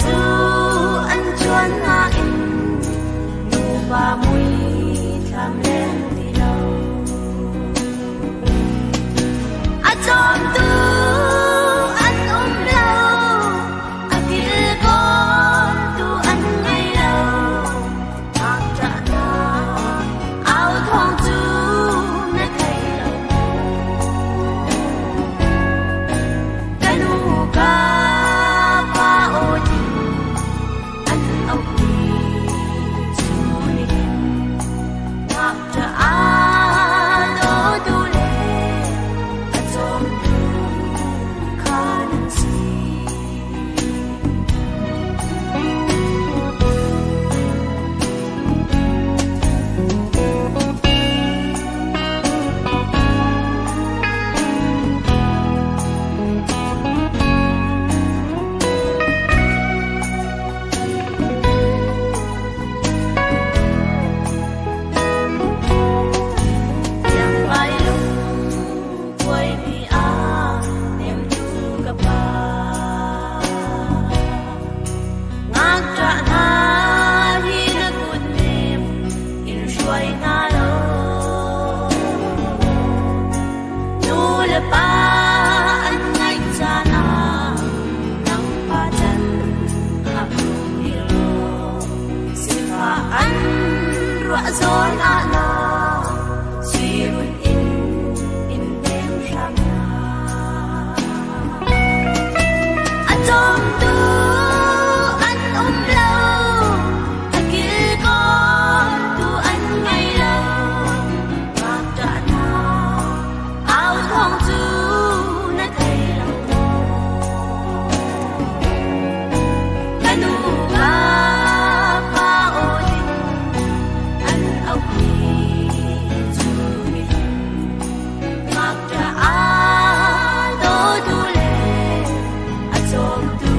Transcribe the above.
chu an chuan na in nu ba mui tham len ti lo a chom tu an lo a kil con tu an ngai lo tak cha na ao thong chu na thai lo kanu ka pa o ti an au ti chu ni tak cha a do tu le a chom tu khan si yang bai lung quay đi a nem tu ka pa ngak tra na hi na kun nem in shuai na lo nu le pa an ngai cha na nang pa chan hak ni lo si fa an rua zon a na si run in dem sham na a chom tu an lo a kil con tu an ngai lo ngak tra na ao thong chu na thai lo kanu ka pa o ti an au ti chu ni ngak tra a do tu le a chom tu